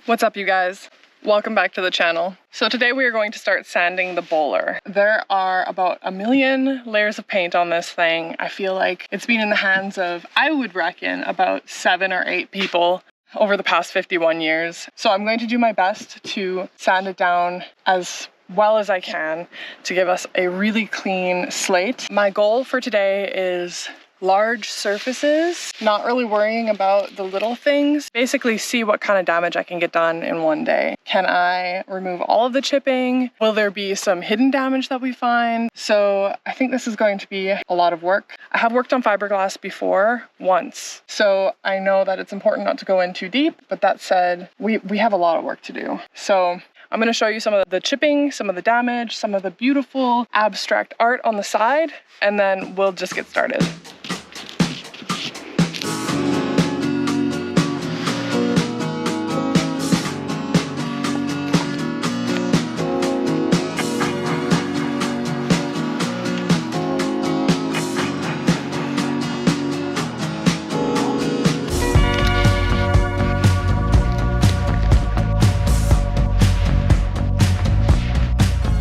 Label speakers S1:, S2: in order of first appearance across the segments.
S1: What's up, you guys? Welcome back to the channel. So today we are going to start sanding the Boler. There are about 1 million layers of paint on this thing. I feel like it's been in the hands of, I would reckon, about 7 or 8 people over the past 51 years. So I'm going to do my best to sand it down as well as I can to give us a really clean slate. My goal for today is large surfaces, not really worrying about the little things. Basically see what kind of damage I can get done in one day. Can I remove all of the chipping? Will there be some hidden damage that we find? So I think this is going to be a lot of work. I have worked on fiberglass before once, so I know that it's important not to go in too deep, but that said, we have a lot of work to do. So I'm going to show you some of the chipping, some of the damage, some of the beautiful abstract art on the side, and then we'll just get started.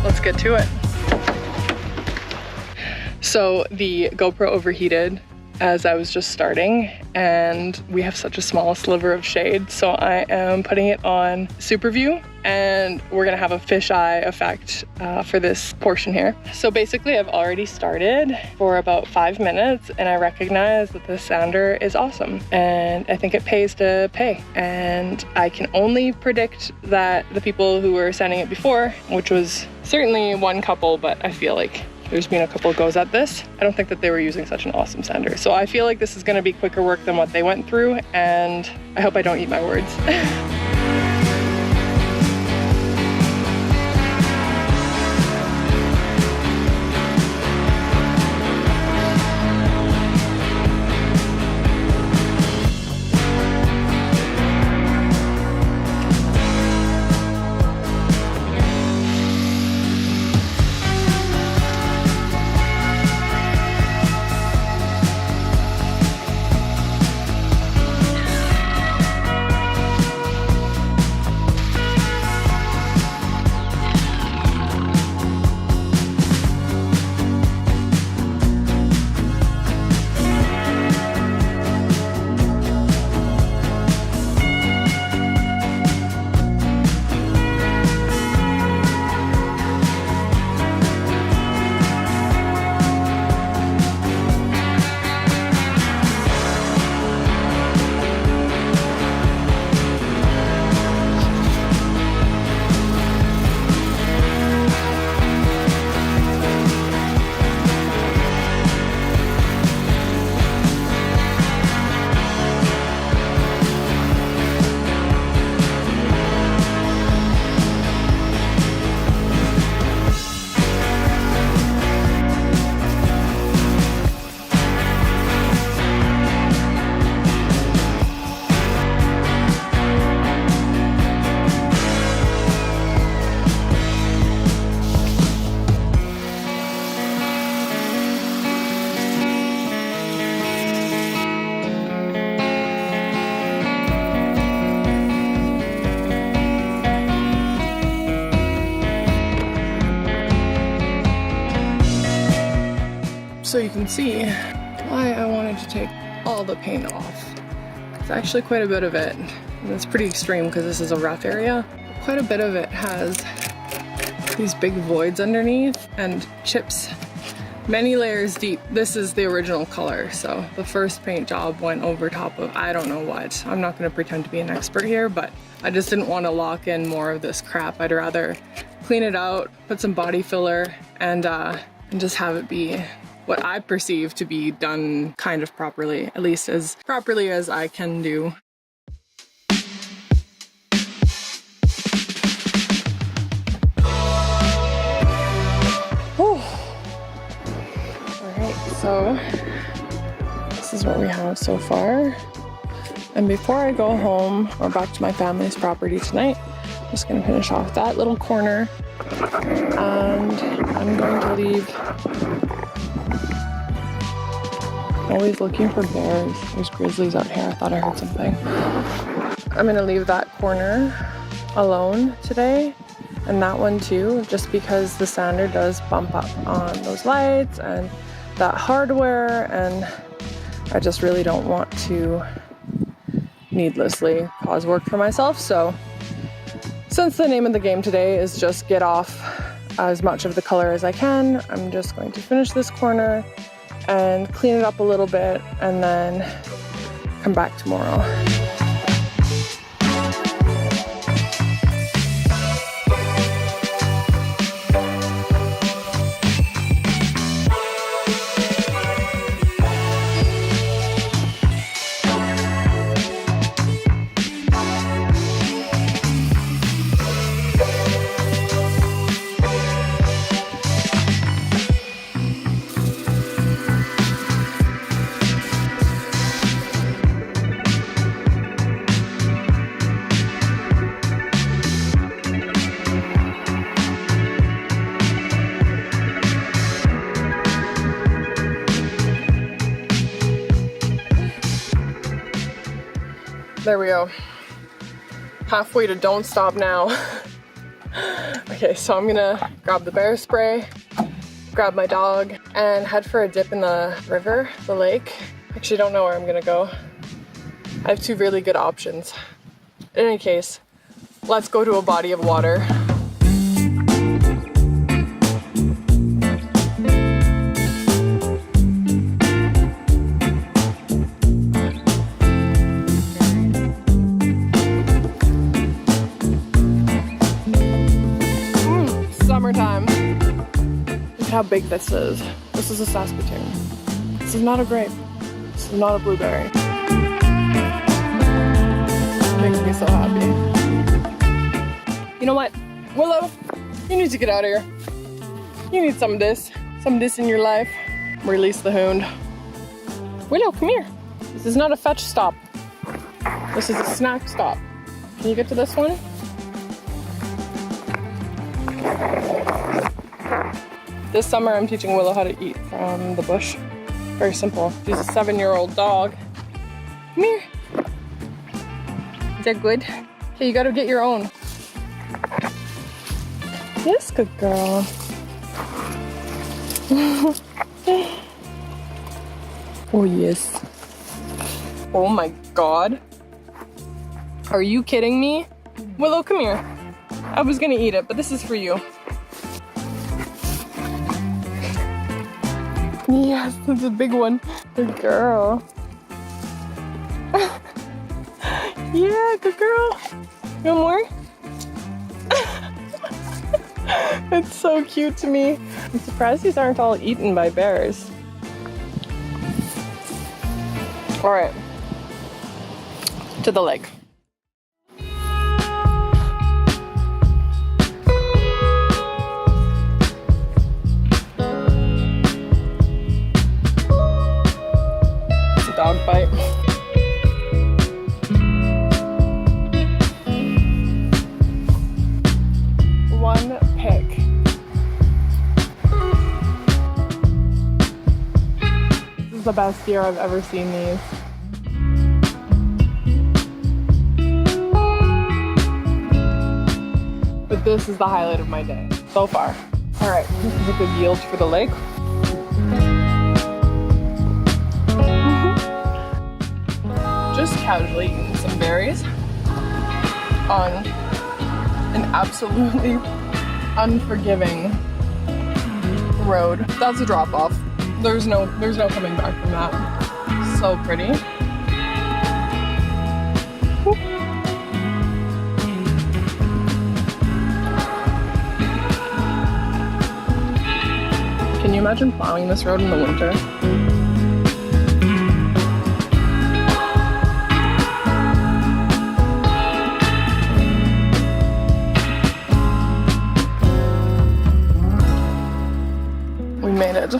S1: Let's get to it. So the GoPro overheated as I was just starting, and we have such a small sliver of shade, so I am putting it on super view, and we're gonna have a fisheye effect for this portion here. So basically I've already started for about 5 minutes, and I recognize that this sander is awesome, and I think it pays to pay. And I can only predict that the people who were sanding it before, which was certainly one couple, but I feel like there's been a couple goes at this, I don't think that they were using such an awesome sander. So I feel like this is gonna be quicker work than what they went through, and I hope I don't eat my words. So you can see why I wanted to take all the paint off. It's actually quite a bit of it. And it's pretty extreme because this is a rough area. Quite a bit of it has these big voids underneath and chips many layers deep. This is the original color, so the first paint job went over top of I don't know what. I'm not going to pretend to be an expert here, but I just didn't want to lock in more of this crap. I'd rather clean it out, put some body filler, and just have it be what I perceive to be done kind of properly, at least as properly as I can do. Whew. All right, so this is what we have so far. And before I go home or back to my family's property tonight, I'm just gonna finish off that little corner, and I'm going to leave. Always looking for bears. There's grizzlies out here. I thought I heard something. I'm gonna leave that corner alone today, and that one too, just because the sander does bump up on those lights and that hardware, and I just really don't want to needlessly cause work for myself. So since the name of the game today is just get off as much of the color as I can, I'm just going to finish this corner and clean it up a little bit and then come back tomorrow. There we go. Halfway to don't stop now. Okay, so I'm gonna grab the bear spray, grab my dog, and head for a dip in the river, the lake. Actually, don't know where I'm gonna go. I have two really good options. In any case, let's go to a body of water. Summertime. Look how big this is. This is a Saskatoon. This is not a grape. This is not a blueberry. It makes me so happy. You know what? Willow, you need to get out of here. You need some of this in your life. Release the hound. Willow, come here. This is not a fetch stop. This is a snack stop. Can you get to this one? This summer I'm teaching Willow how to eat from the bush. Very simple. She's a 7-year-old dog. Come here. Is that good? Okay, you gotta get your own. Yes, good girl. Oh yes. Oh my god. Are you kidding me? Willow, come here. I was gonna eat it, but this is for you. Yes, that's a big one. Good girl. Yeah, good girl. You want more? It's so cute to me. I'm surprised these aren't all eaten by bears. All right, to the lake. Dog bite. One pick. This is the best year I've ever seen these. But this is the highlight of my day so far. All right, this is a good yield for the lake. Just casually eating some berries on an absolutely unforgiving road. That's a drop off. There's no coming back from that. So pretty. Whoop. Can you imagine plowing this road in the winter? Made it.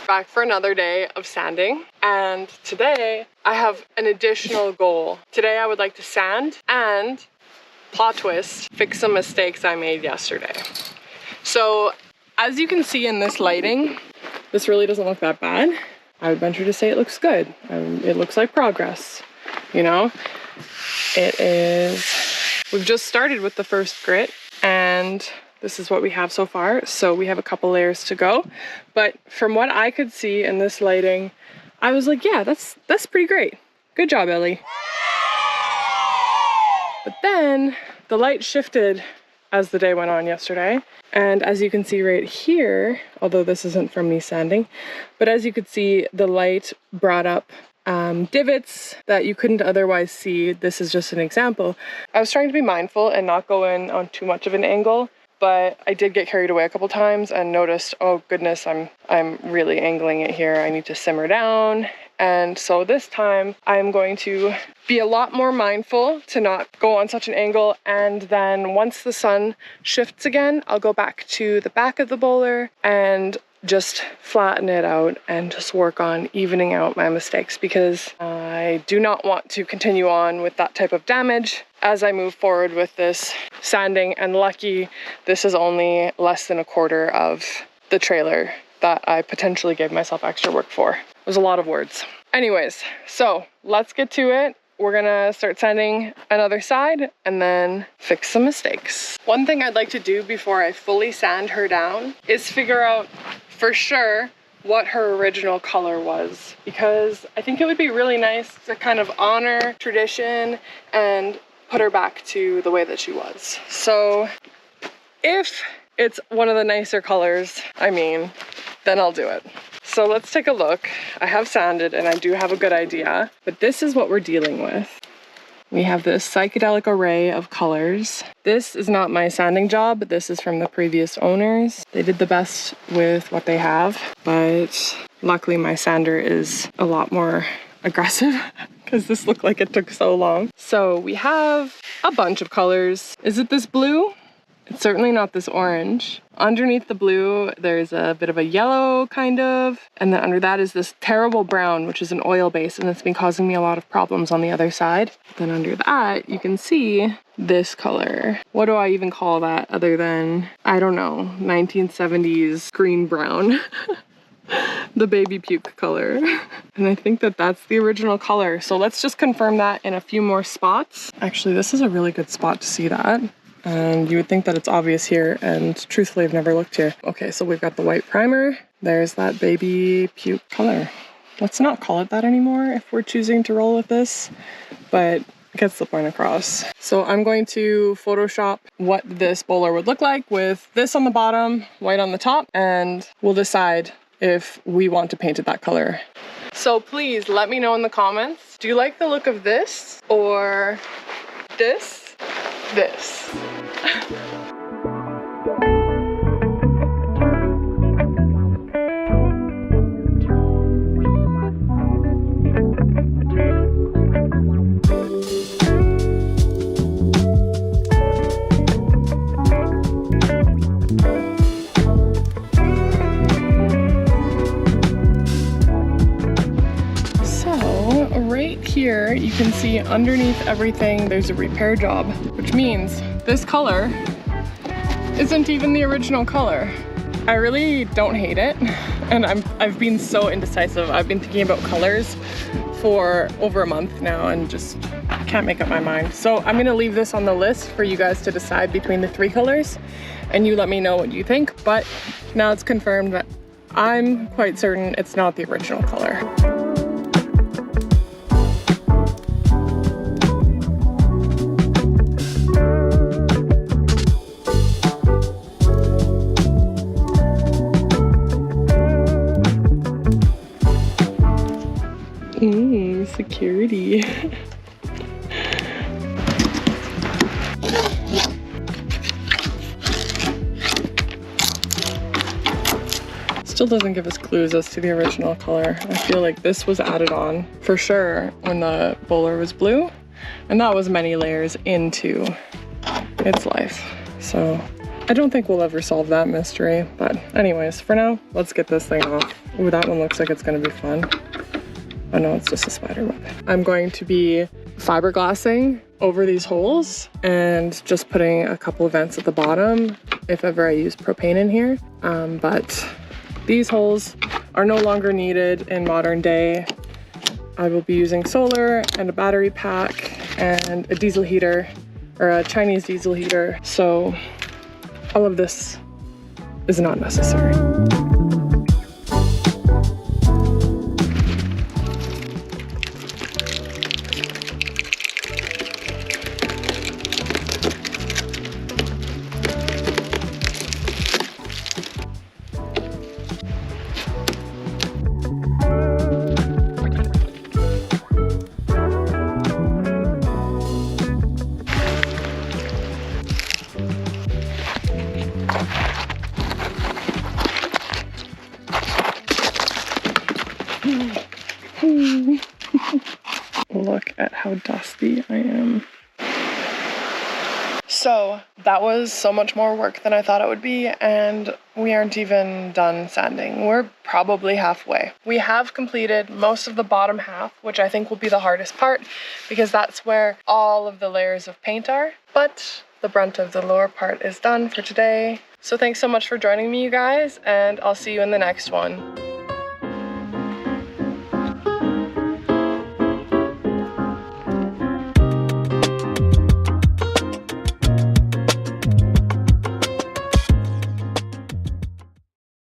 S1: Back for another day of sanding, and today I have an additional goal. Today I would like to sand and, plot twist, fix some mistakes I made yesterday. So as you can see in this lighting, this really doesn't look that bad. I would venture to say it looks good. It looks like progress, you know? It is, we've just started with the first grit, and this is what we have so far. So we have a couple layers to go. But from what I could see in this lighting, I was like, yeah, that's pretty great. Good job, Ellie. But then the light shifted as the day went on yesterday. And as you can see right here, although this isn't from me sanding, but as you could see, the light brought up divots that you couldn't otherwise see. This is just an example. I was trying to be mindful and not go in on too much of an angle, but I did get carried away a couple times and noticed, oh goodness, I'm really angling it here. I need to simmer down. And so this time I'm going to be a lot more mindful to not go on such an angle. And then once the sun shifts again, I'll go back to the back of the bowler and just flatten it out and just work on evening out my mistakes, because I do not want to continue on with that type of damage as I move forward with this sanding. And lucky, this is only less than a quarter of the trailer that I potentially gave myself extra work for. It was a lot of words. Anyways, so let's get to it. We're gonna start sanding another side and then fix some mistakes. One thing I'd like to do before I fully sand her down is figure out for sure what her original color was, because I think it would be really nice to kind of honor tradition and put her back to the way that she was. So if it's one of the nicer colors, then I'll do it. So let's take a look. I have sanded and I do have a good idea, but this is what we're dealing with. We have this psychedelic array of colors. This is not my sanding job, but this is from the previous owners. They did the best with what they have, but luckily my sander is a lot more aggressive because this looked like it took so long. So we have a bunch of colors. Is it this blue? It's certainly not this orange. Underneath the blue, there's a bit of a yellow kind of, and then under that is this terrible brown, which is an oil base, and it's been causing me a lot of problems on the other side. Then under that, you can see this color. What do I even call that other than, I don't know, 1970s green brown. The baby puke color. And I think that that's the original color. So let's just confirm that in a few more spots. Actually, this is a really good spot to see that. And you would think that it's obvious here, and truthfully I've never looked here. Okay, so we've got the white primer. There's that baby puke color. Let's not call it that anymore if we're choosing to roll with this, but it gets the point across. So I'm going to Photoshop what this bowler would look like with this on the bottom, white on the top, and we'll decide if we want to paint it that color. So please let me know in the comments, do you like the look of this or this? Here you can see underneath everything there's a repair job, which means this color isn't even the original color. I really don't hate it, and I've been so indecisive. I've been thinking about colors for over a month now and just can't make up my mind. So I'm gonna leave this on the list for you guys to decide between the three colors, and you let me know what you think. But now it's confirmed that I'm quite certain it's not the original color. Security. Still doesn't give us clues as to the original color. I feel like this was added on for sure when the bowler was blue, and that was many layers into its life. So I don't think we'll ever solve that mystery, but anyways, for now, let's get this thing off. Ooh, that one looks like it's gonna be fun. Oh no, it's just a spider web. I'm going to be fiberglassing over these holes and just putting a couple of vents at the bottom if ever I use propane in here. But these holes are no longer needed in modern day. I will be using solar and a battery pack and a diesel heater, or a Chinese diesel heater. So all of this is not necessary. Look at how dusty I am. So that was so much more work than I thought it would be, and we aren't even done sanding. We're probably halfway. We have completed most of the bottom half, which I think will be the hardest part because that's where all of the layers of paint are, but the brunt of the lower part is done for today. So thanks so much for joining me, you guys, and I'll see you in the next one.